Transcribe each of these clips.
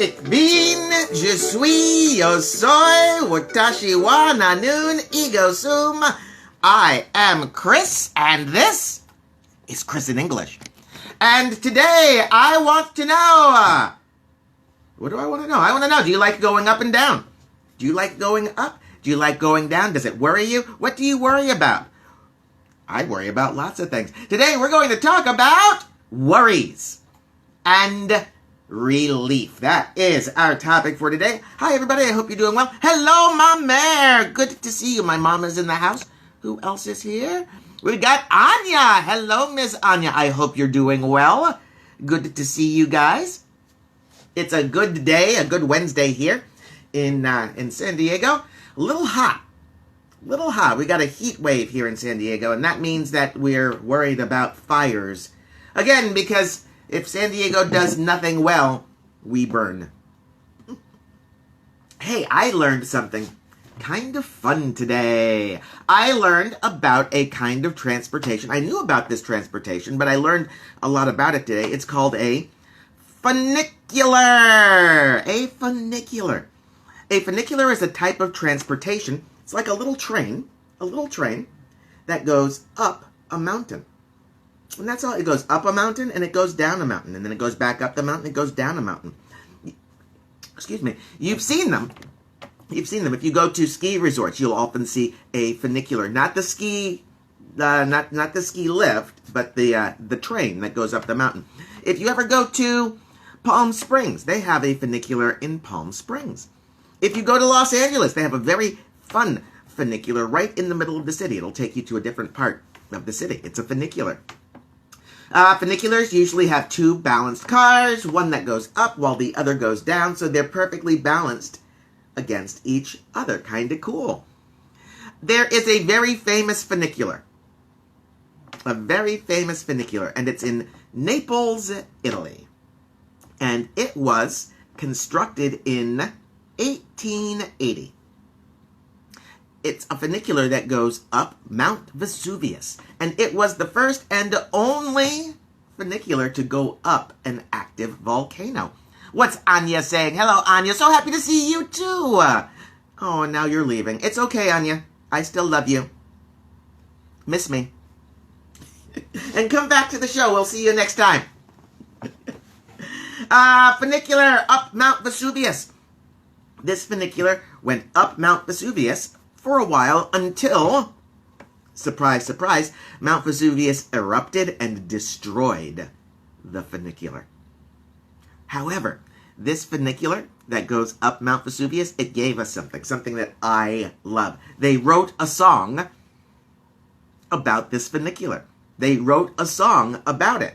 Ich bin, je suis, yo soy, watashi wa nanun ego sum. I am Chris, and this is Chris in English. And today I want to know, what do I want to know? I want to know, do you like going up and down? Do you like going up? Do you like going down? Does it worry you? What do you worry about? I worry about lots of things. Today we're going to talk about worries and relief. That is our topic for today. Hi everybody, I hope you're doing well. Hello, Mom Mare. Good to see you. My mom is in the house. Who else is here? We got Anya. Hello, Miss Anya. I hope you're doing well. Good to see you guys. It's a good day, a good Wednesday here in San Diego. A little hot. We got a heat wave here in San Diego, and that means that we're worried about fires. Again, because if San Diego does nothing well, we burn. Hey, I learned something kind of fun today. I learned about a kind of transportation. I knew about this transportation, but I learned a lot about it today. It's called a funicular. A funicular. A funicular is a type of transportation. It's like a little train that goes up a mountain. And that's all. It goes up a mountain and it goes down a mountain. And then it goes back up the mountain and it goes down a mountain. Excuse me. You've seen them. If you go to ski resorts, you'll often see a funicular. Not the ski, not the ski lift, but the train that goes up the mountain. If you ever go to Palm Springs, they have a funicular in Palm Springs. If you go to Los Angeles, they have a very fun funicular right in the middle of the city. It'll take you to a different part of the city. It's a funicular. Funiculars usually have two balanced cars, one that goes up while the other goes down, so they're perfectly balanced against each other. Kind of cool. There is a very famous funicular. And it's in Naples, Italy. And it was constructed in 1880. It's a funicular that goes up Mount Vesuvius. And it was the first and only funicular to go up an active volcano. What's Anya saying? Hello, Anya. So happy to see you too. Oh, now you're leaving. It's okay, Anya. I still love you. Miss me. And come back to the show. We'll see you next time. Funicular up Mount Vesuvius. This funicular went up Mount Vesuvius for a while until, surprise, surprise, Mount Vesuvius erupted and destroyed the funicular. However, this funicular that goes up Mount Vesuvius, it gave us something that I love. They wrote a song about this funicular. They wrote a song about it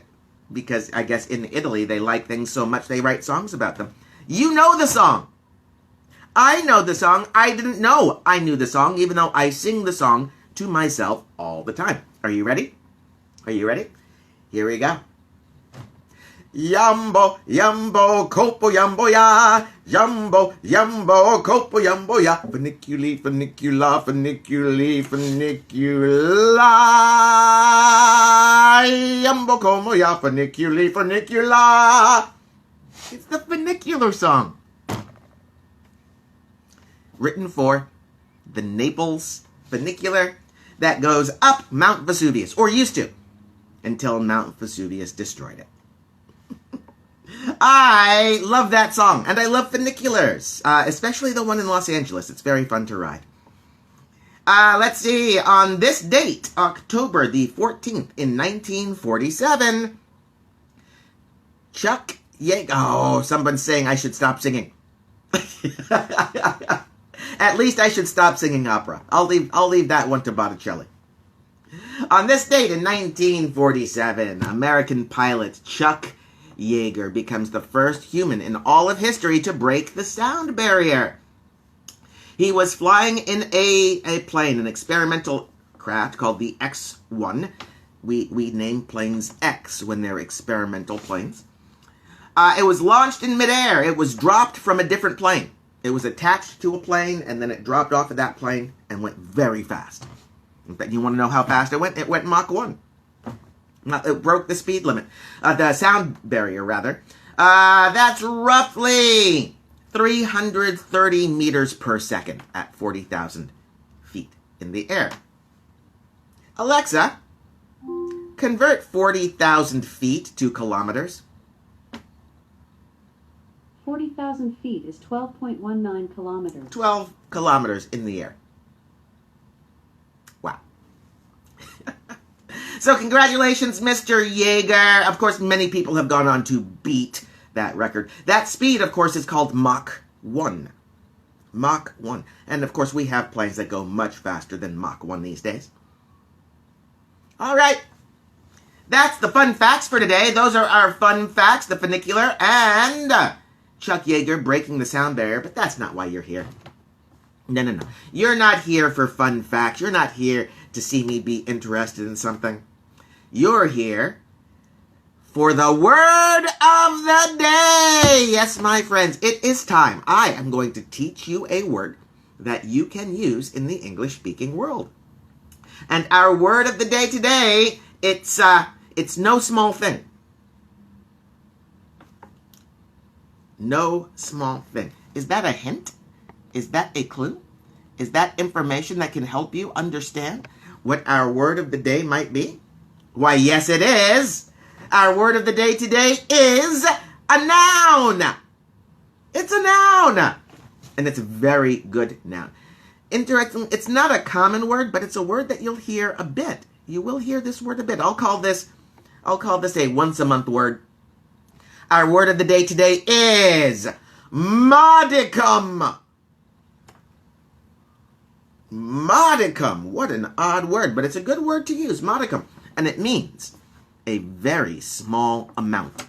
because I guess in Italy they like things so much they write songs about them. You know the song. I know the song. I didn't know I knew the song, even though I sing the song to myself all the time. Are you ready? Here we go. Yambo, yambo, copo, yambo, ya. Yambo, yambo, copo, yambo, ya. Funiculi, funicula, funiculi, funicula. Yambo, como, ya. Funiculi, funicula. It's the funicular song. Written for the Naples funicular that goes up Mount Vesuvius, or used to, until Mount Vesuvius destroyed it. I love that song, and I love funiculars, especially the one in Los Angeles. It's very fun to ride. Let's see, on this date, October the 14th in 1947, Chuck Yeager, oh, someone's saying I should stop singing. At least I should stop singing opera. I'll leave that one to Botticelli. On this date in 1947, American pilot Chuck Yeager becomes the first human in all of history to break the sound barrier. He was flying in a plane, an experimental craft called the X-1. We name planes X when they're experimental planes. It was launched in midair. It was dropped from a different plane. It was attached to a plane, and then it dropped off of that plane and went very fast. In fact, you want to know how fast it went? It went Mach 1. It broke the speed limit. The sound barrier, rather. That's roughly 330 meters per second at 40,000 feet in the air. Alexa, convert 40,000 feet to kilometers. 40,000 feet is 12.19 kilometers. 12 kilometers in the air. Wow. So congratulations, Mr. Yeager. Of course, many people have gone on to beat that record. That speed, of course, is called Mach 1. Mach 1. And, of course, we have planes that go much faster than Mach 1 these days. All right. That's the fun facts for today. Those are our fun facts, the funicular, and Chuck Yeager breaking the sound barrier. But that's not why you're here. No. You're not here for fun facts. You're not here to see me be interested in something. You're here for the word of the day. Yes, my friends, it is time. I am going to teach you a word that you can use in the English-speaking world. And our word of the day today, it's no small thing. No small thing. Is that a hint? Is that a clue? Is that information that can help you understand what our word of the day might be? Why, yes, it is. Our word of the day today is a noun. It's a noun. And it's a very good noun. Interesting, it's not a common word, but it's a word that you'll hear a bit. You will hear this word a bit. I'll call this a once-a-month word. Our word of the day today is modicum. Modicum. What an odd word, but it's a good word to use, modicum. And it means a very small amount.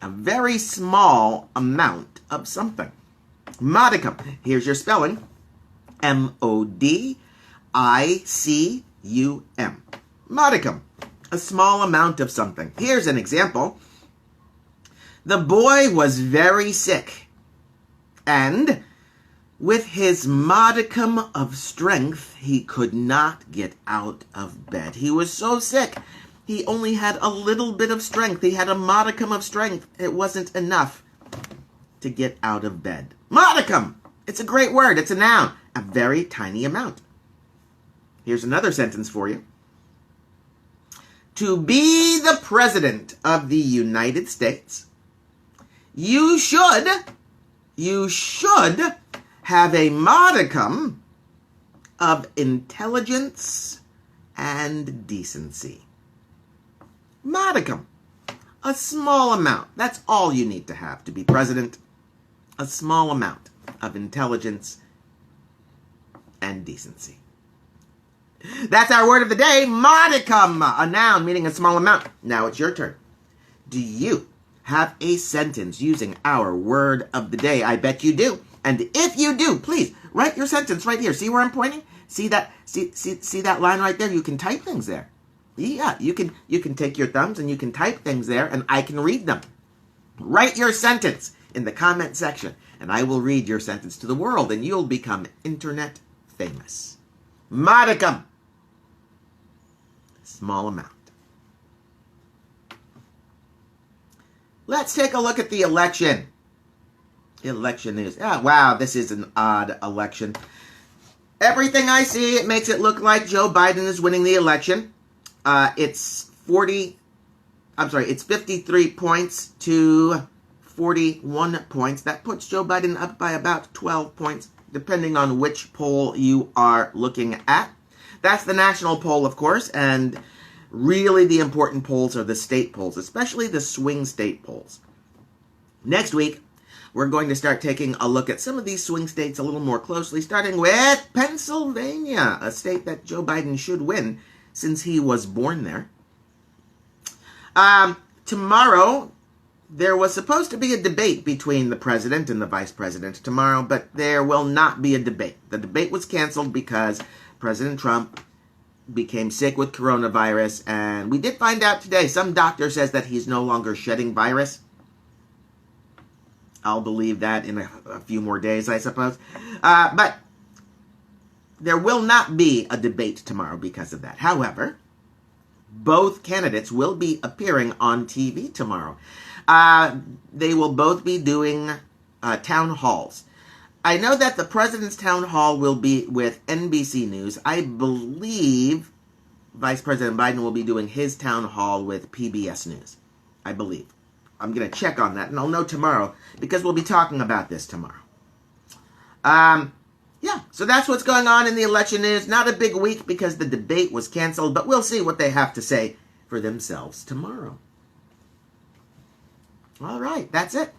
A very small amount of something. Modicum. Here's your spelling. M-O-D-I-C-U-M. Modicum. A small amount of something. Here's an example. The boy was very sick, and with his modicum of strength, he could not get out of bed. He was so sick, he only had a little bit of strength. He had a modicum of strength. It wasn't enough to get out of bed. Modicum! It's a great word. It's a noun. A very tiny amount. Here's another sentence for you. To be the President of the United States, you should have a modicum of intelligence and decency. Modicum. A small amount. That's all you need to have to be president. A small amount of intelligence and decency. That's our word of the day, modicum. A noun meaning a small amount. Now it's your turn. Do you have a sentence using our word of the day? I bet you do. And if you do, please write your sentence right here. See where I'm pointing? See that line right there? You can type things there. Yeah, you can take your thumbs and you can type things there and I can read them. Write your sentence in the comment section and I will read your sentence to the world and you'll become internet famous. Modicum. Small amount. Let's take a look at the election. Election news. Oh, wow, this is an odd election. Everything I see, it makes it look like Joe Biden is winning the election. It's 53 points to 41 points. That puts Joe Biden up by about 12 points, depending on which poll you are looking at. That's the national poll, of course, and really the important polls are the state polls, especially the swing state polls. Next week, we're going to start taking a look at some of these swing states a little more closely, starting with Pennsylvania, a state that Joe Biden should win since he was born there. Tomorrow, there was supposed to be a debate between the president and the vice president tomorrow, but there will not be a debate. The debate was canceled because President Trump became sick with coronavirus, and we did find out today, some doctor says that he's no longer shedding virus. I'll believe that in a few more days, I suppose. But there will not be a debate tomorrow because of that. However, both candidates will be appearing on TV tomorrow. They will both be doing town halls. I know that the president's town hall will be with NBC News. I believe Vice President Biden will be doing his town hall with PBS News. I believe. I'm going to check on that, and I'll know tomorrow, because we'll be talking about this tomorrow. Yeah, so that's what's going on in the election news. Not a big week because the debate was canceled, but we'll see what they have to say for themselves tomorrow. All right, that's it.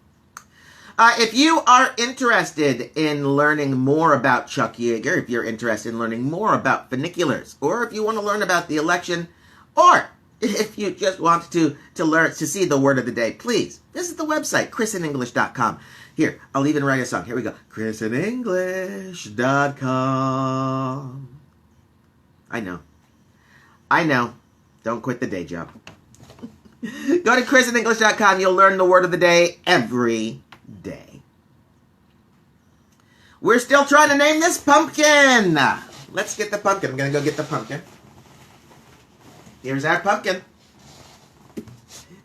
If you are interested in learning more about Chuck Yeager, if you're interested in learning more about funiculars, or if you want to learn about the election, or if you just want to learn to see the word of the day, please visit the website, ChrisinEnglish.com. Here, I'll even write a song. Here we go. ChrisinEnglish.com. I know. Don't quit the day job. Go to ChrisinEnglish.com. You'll learn the word of the day every day. We're still trying to name this pumpkin. Let's get the pumpkin. I'm going to go get the pumpkin. Here's our pumpkin.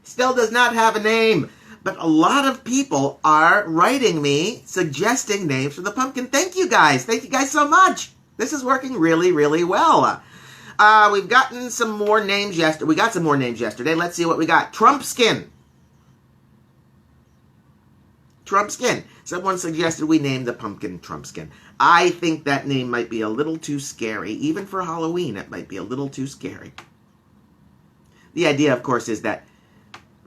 Still does not have a name, but a lot of people are writing me suggesting names for the pumpkin. Thank you guys. Thank you guys so much. This is working really, really well. We've gotten some more names yesterday. We got some more names yesterday. Let's see what we got. Trumpskin. Trumpskin. Someone suggested we name the pumpkin Trumpskin. I think that name might be a little too scary. Even for Halloween, it might be a little too scary. The idea, of course, is that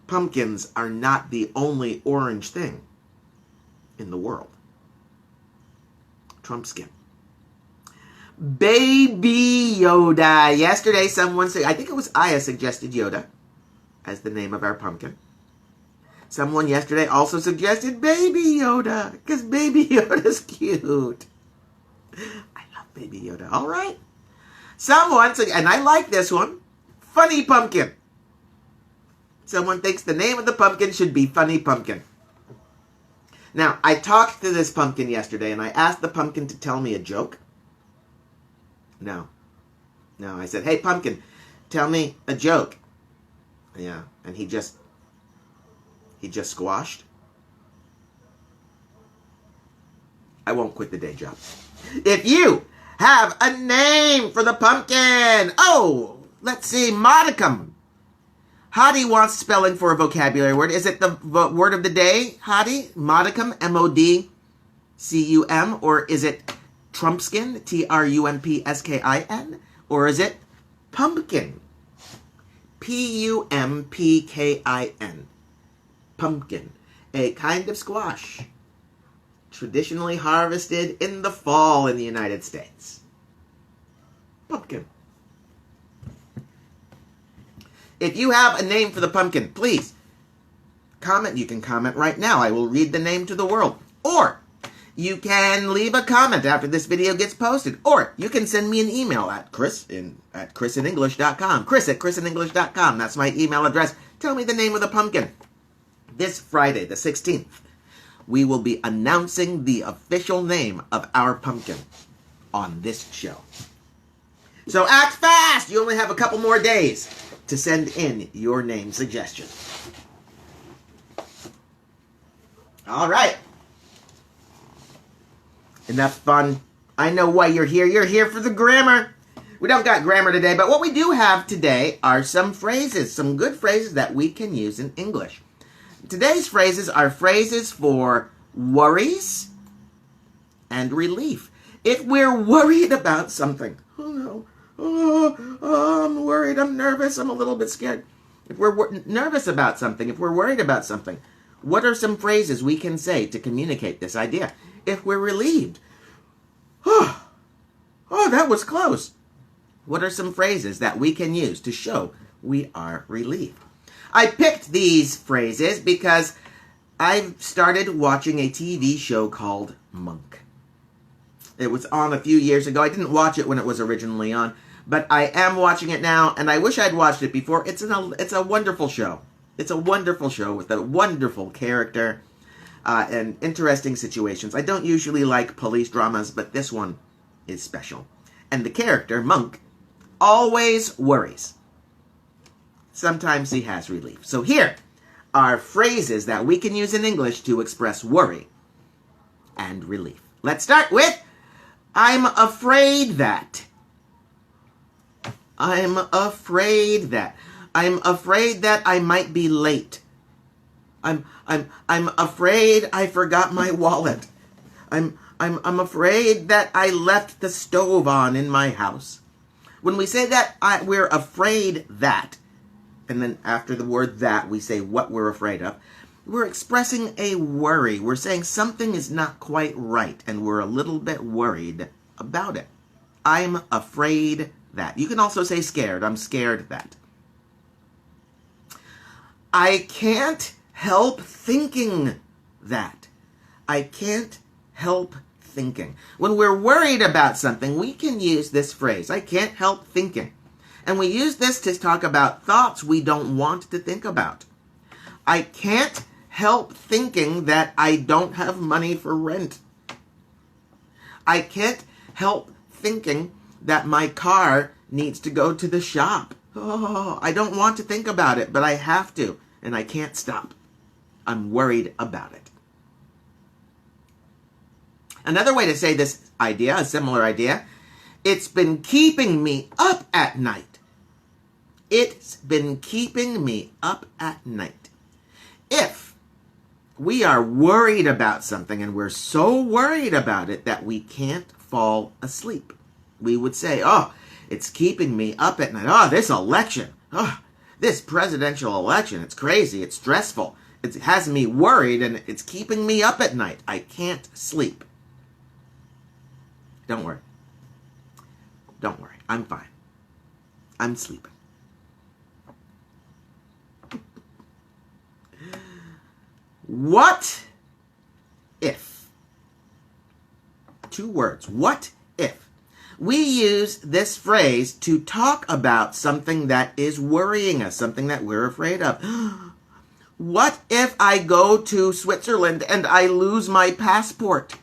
pumpkins are not the only orange thing in the world. Trumpskin. Baby Yoda. Yesterday, someone said, I think it was Aya suggested Yoda as the name of our pumpkin. Someone yesterday also suggested Baby Yoda, because Baby Yoda's cute. I love Baby Yoda. All right. Someone said, and I like this one, Funny Pumpkin. Someone thinks the name of the pumpkin should be Funny Pumpkin. Now, I talked to this pumpkin yesterday, and I asked the pumpkin to tell me a joke. No, I said, hey, pumpkin, tell me a joke. Yeah, and he just squashed. I won't quit the day job. If you have a name for the pumpkin, let's see, modicum. Hottie wants spelling for a vocabulary word. Is it the word of the day, Hottie? Modicum, M-O-D-C-U-M, or is it Trumpskin, T-R-U-M-P-S-K-I-N, or is it pumpkin, P-U-M-P-K-I-N, pumpkin, a kind of squash, traditionally harvested in the fall in the United States. Pumpkin. If you have a name for the pumpkin, please comment. You can comment right now. I will read the name to the world. Or you can leave a comment after this video gets posted. Or you can send me an email at ChrisinEnglish.com. Chris@ChrisinEnglish.com. That's my email address. Tell me the name of the pumpkin. This Friday, the 16th, we will be announcing the official name of our pumpkin on this show. So act fast! You only have a couple more days to send in your name suggestion. All right. Enough fun. I know why you're here. You're here for the grammar. We don't got grammar today, but what we do have today are some phrases, some good phrases that we can use in English. Today's phrases are phrases for worries and relief. If we're worried about something, I'm worried, I'm nervous, I'm a little bit scared. If we're nervous about something, if we're worried about something, what are some phrases we can say to communicate this idea? If we're relieved, that was close. What are some phrases that we can use to show we are relieved? I picked these phrases because I've started watching a TV show called Monk. It was on a few years ago. I didn't watch it when it was originally on, but I am watching it now, and I wish I'd watched it before. It's a wonderful show. It's a wonderful show with a wonderful character and interesting situations. I don't usually like police dramas, but this one is special. And the character, Monk, always worries. Sometimes he has relief. So here are phrases that we can use in English to express worry and relief. Let's start with, I'm afraid that. I'm afraid that. I'm afraid that I might be late. I'm afraid I forgot my wallet. I'm afraid that I left the stove on in my house. When we say that, we're afraid that, and then after the word that, we say what we're afraid of, we're expressing a worry. We're saying something is not quite right, and we're a little bit worried about it. I'm afraid that. You can also say scared. I'm scared that. I can't help thinking that. I can't help thinking. When we're worried about something, we can use this phrase, I can't help thinking. And we use this to talk about thoughts we don't want to think about. I can't help thinking that I don't have money for rent. I can't help thinking that my car needs to go to the shop. Oh, I don't want to think about it, but I have to, and I can't stop. I'm worried about it. Another way to say this idea, a similar idea, it's been keeping me up at night. It's been keeping me up at night. If we are worried about something and we're so worried about it that we can't fall asleep, we would say, oh, it's keeping me up at night. Oh, this election. Oh, this presidential election. It's crazy. It's stressful. It has me worried and it's keeping me up at night. I can't sleep. Don't worry. Don't worry. I'm fine. I'm sleeping. What if? Two words. What if? We use this phrase to talk about something that is worrying us, something that we're afraid of. What if I go to Switzerland and I lose my passport?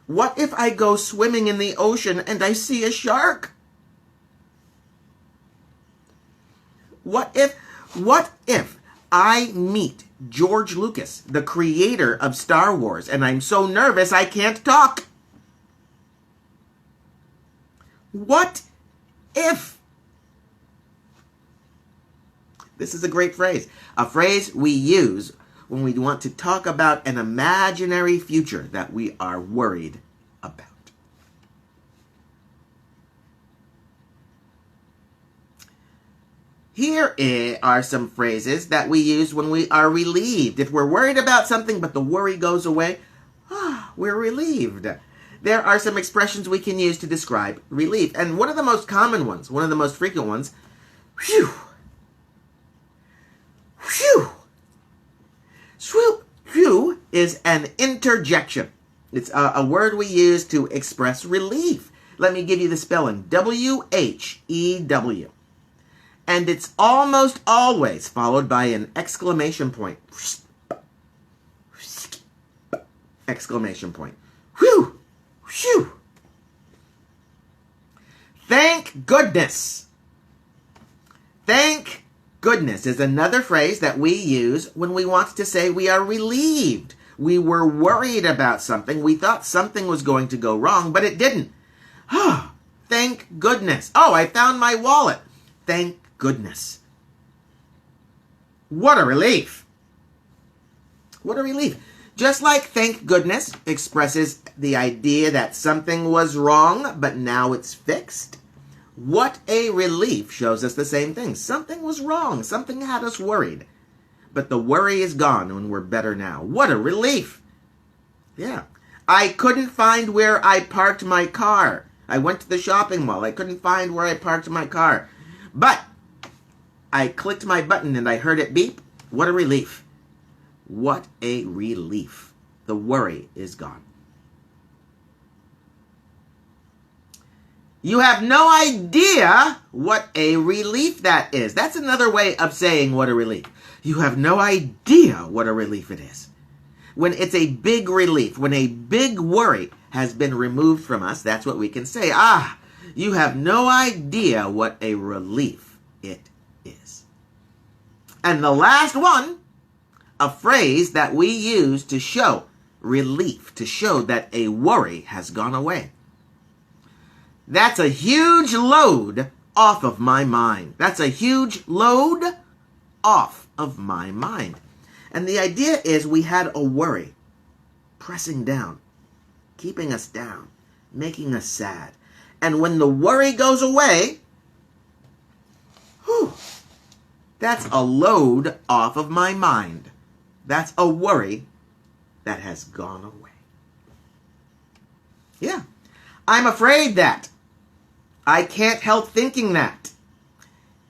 What if I go swimming in the ocean and I see a shark? What if I meet George Lucas, the creator of Star Wars, and I'm so nervous I can't talk? What if? This is a great phrase. A phrase we use when we want to talk about an imaginary future that we are worried about. Here are some phrases that we use when we are relieved. If we're worried about something but the worry goes away, we're relieved. There are some expressions we can use to describe relief. And one of the most common ones, one of the most frequent ones, phew, phew. Phew is an interjection. It's a word we use to express relief. Let me give you the spelling. W-H-E-W. And it's almost always followed by an exclamation point. Exclamation point. Whew! Whew! Thank goodness. Thank goodness is another phrase that we use when we want to say we are relieved. We were worried about something. We thought something was going to go wrong, but it didn't. Thank goodness. Oh, I found my wallet. Thank goodness. What a relief. What a relief. Just like thank goodness expresses the idea that something was wrong, but now it's fixed. What a relief shows us the same thing. Something was wrong. Something had us worried. But the worry is gone and we're better now. What a relief. Yeah. I couldn't find where I parked my car. I went to the shopping mall. I couldn't find where I parked my car. But I clicked my button and I heard it beep. What a relief. What a relief. The worry is gone. You have no idea what a relief that is. That's another way of saying what a relief. You have no idea what a relief it is. When it's a big relief, when a big worry has been removed from us, that's what we can say. You have no idea what a relief it is. And the last one, a phrase that we use to show relief, to show that a worry has gone away. That's a huge load off of my mind. That's a huge load off of my mind. And the idea is we had a worry pressing down, keeping us down, making us sad. And when the worry goes away, that's a load off of my mind. That's a worry that has gone away. Yeah, I'm afraid that. I can't help thinking that.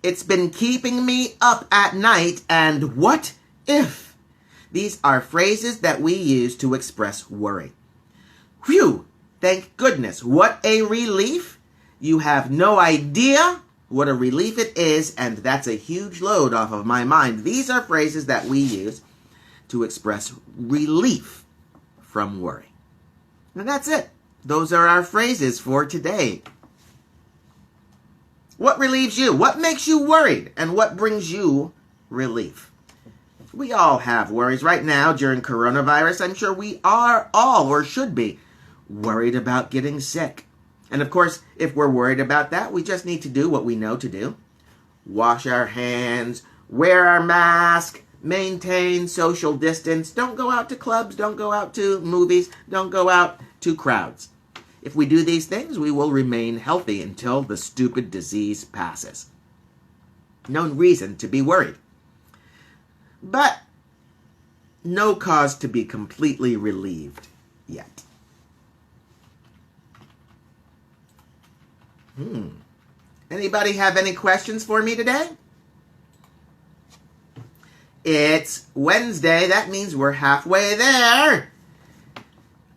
It's been keeping me up at night, and what if? These are phrases that we use to express worry. Phew, thank goodness. What a relief. You have no idea what a relief it is, and that's a huge load off of my mind. These are phrases that we use to express relief from worry. And that's it. Those are our phrases for today. What relieves you? What makes you worried? And what brings you relief? We all have worries right now during coronavirus. I'm sure we are all, or should be, worried about getting sick. And of course, if we're worried about that, we just need to do what we know to do. Wash our hands, wear our mask, maintain social distance. Don't go out to clubs, don't go out to movies, don't go out to crowds. If we do these things, we will remain healthy until the stupid disease passes. No reason to be worried. But no cause to be completely relieved yet. Anybody have any questions for me today? It's Wednesday. That means we're halfway there.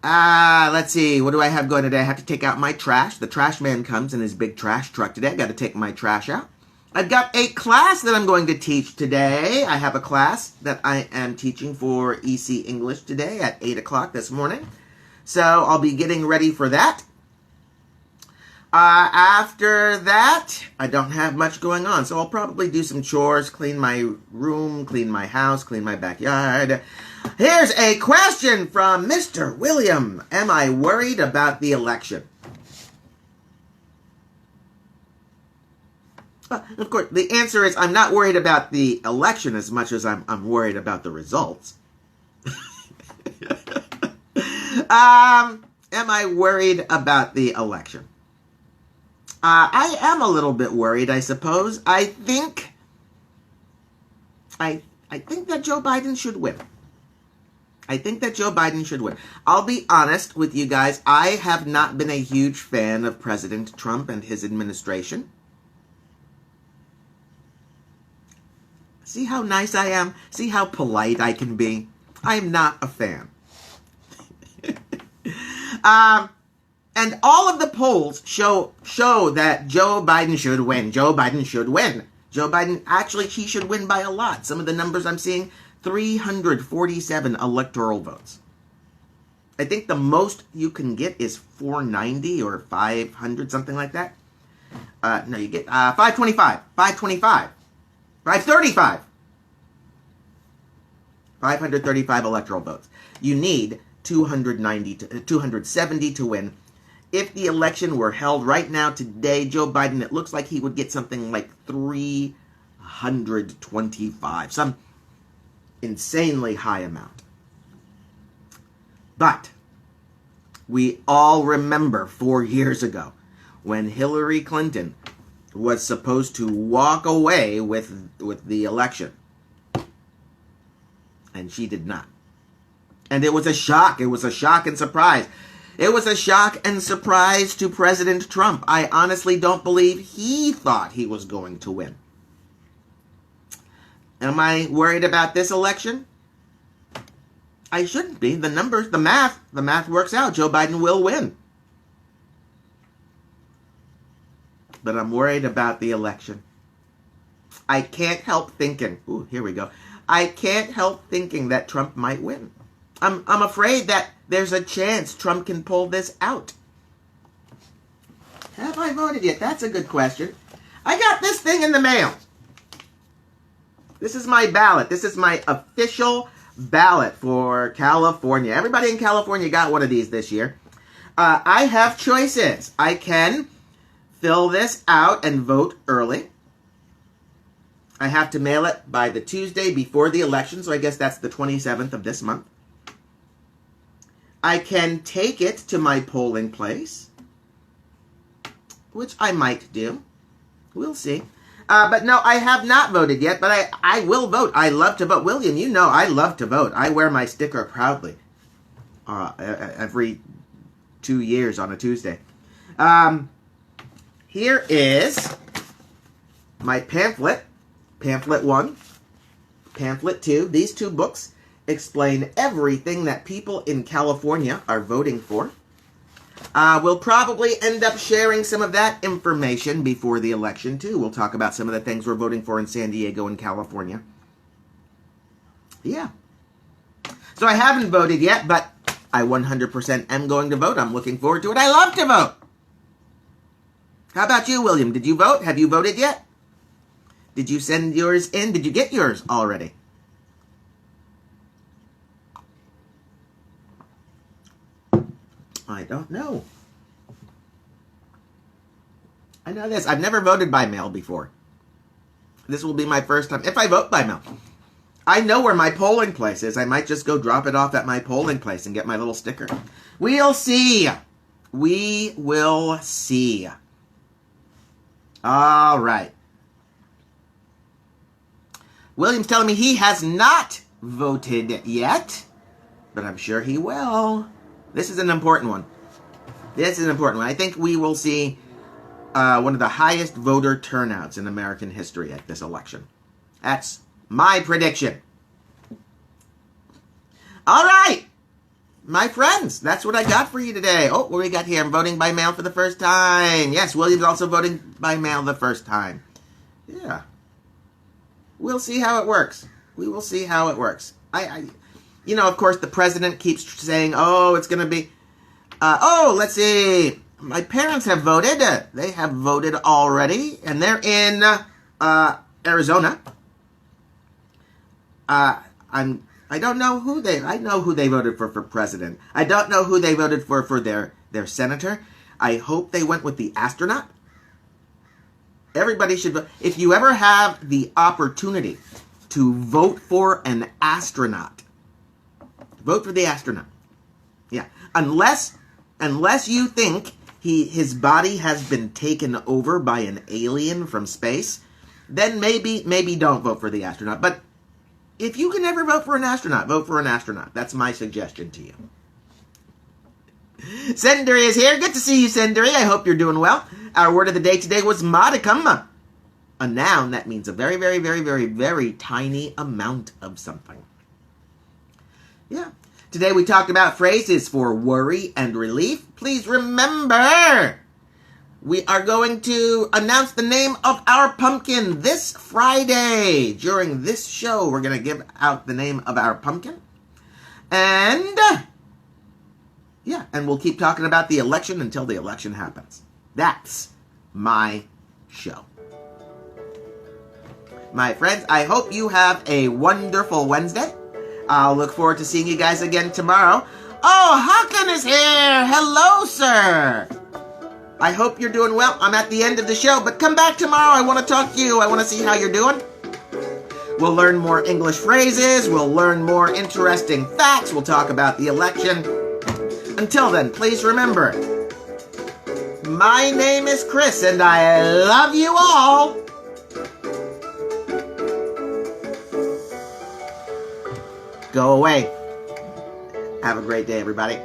Let's see. What do I have going today? I have to take out my trash. The trash man comes in his big trash truck today. I got to take my trash out. I've got a class that I'm going to teach today. I have a class that I am teaching for EC English today at 8 o'clock this morning. So I'll be getting ready for that. After that, I don't have much going on. So I'll probably do some chores, clean my room, clean my house, clean my backyard. Here's a question from Mr. William. Am I worried about the election? Of course, the answer is I'm not worried about the election as much as I'm worried about the results. Am I worried about the election? I am a little bit worried, I suppose. I think that Joe Biden should win. I think that Joe Biden should win. I'll be honest with you guys. I have not been a huge fan of President Trump and his administration. See how nice I am? See how polite I can be? I'm not a fan. And all of the polls show that Joe Biden should win. Joe Biden should win. Joe Biden, actually, he should win by a lot. Some of the numbers I'm seeing, 347 electoral votes. I think the most you can get is 490 or 500, something like that. No, you get 525. 525. 535. 535 electoral votes. You need 270 to win. If the election were held right now, today, Joe Biden, it looks like he would get something like 325. Some insanely high amount. But we all remember 4 years ago when Hillary Clinton was supposed to walk away with the election. And she did not. And it was a shock. It was a shock and surprise. It was a shock and surprise to President Trump. I honestly don't believe he thought he was going to win. Am I worried about this election? I shouldn't be. The numbers, the math works out. Joe Biden will win. But I'm worried about the election. I can't help thinking. Ooh, here we go. I can't help thinking that Trump might win. I'm afraid that there's a chance Trump can pull this out. Have I voted yet? That's a good question. I got this thing in the mail. This is my ballot. This is my official ballot for California. Everybody in California got one of these this year. I have choices. I can fill this out and vote early. I have to mail it by the Tuesday before the election, so I guess that's the 27th of this month. I can take it to my polling place, which I might do. We'll see. But no, I have not voted yet, but I will vote. I love to vote. William, you know I love to vote. I wear my sticker proudly every 2 years on a Tuesday. Here is my pamphlet. Pamphlet 1, Pamphlet 2. These two books explain everything that people in California are voting for. We'll probably end up sharing some of that information before the election, too. We'll talk about some of the things we're voting for in San Diego and California. Yeah. So I haven't voted yet, but I 100% am going to vote. I'm looking forward to it. I love to vote. How about you, William? Did you vote? Have you voted yet? Did you send yours in? Did you get yours already? I don't know. I know this. I've never voted by mail before. This will be my first time. If I vote by mail, I know where my polling place is. I might just go drop it off at my polling place and get my little sticker. We'll see. We will see. All right. William's telling me he has not voted yet, but I'm sure he will. This is an important one. This is an important one. I think we will see one of the highest voter turnouts in American history at this election. That's my prediction. All right, my friends, that's what I got for you today. Oh, what do we got here? I'm voting by mail for the first time. Yes, William's also voting by mail the first time. Yeah. We'll see how it works. We will see how it works. You know, of course, the president keeps saying, oh, it's going to be, let's see. My parents have voted. They have voted already, and they're in Arizona. I don't know who I know who they voted for president. I don't know who they voted for their senator. I hope they went with the astronaut. Everybody should vote. If you ever have the opportunity to vote for an astronaut, vote for the astronaut. Yeah. Unless you think his body has been taken over by an alien from space, then maybe don't vote for the astronaut. But if you can ever vote for an astronaut, vote for an astronaut. That's my suggestion to you. Senderi is here. Good to see you, Senderi. I hope you're doing well. Our word of the day today was modicum. A noun that means a very, very, very, very, very tiny amount of something. Yeah. Today we talked about phrases for worry and relief. Please remember, we are going to announce the name of our pumpkin this Friday. During this show, we're going to give out the name of our pumpkin. And, and we'll keep talking about the election until the election happens. That's my show. My friends, I hope you have a wonderful Wednesday. I'll look forward to seeing you guys again tomorrow. Oh, Hakan is here. Hello, sir. I hope you're doing well. I'm at the end of the show, but come back tomorrow. I want to talk to you. I want to see how you're doing. We'll learn more English phrases. We'll learn more interesting facts. We'll talk about the election. Until then, please remember, my name is Chris, and I love you all. Go away. Have a great day, everybody.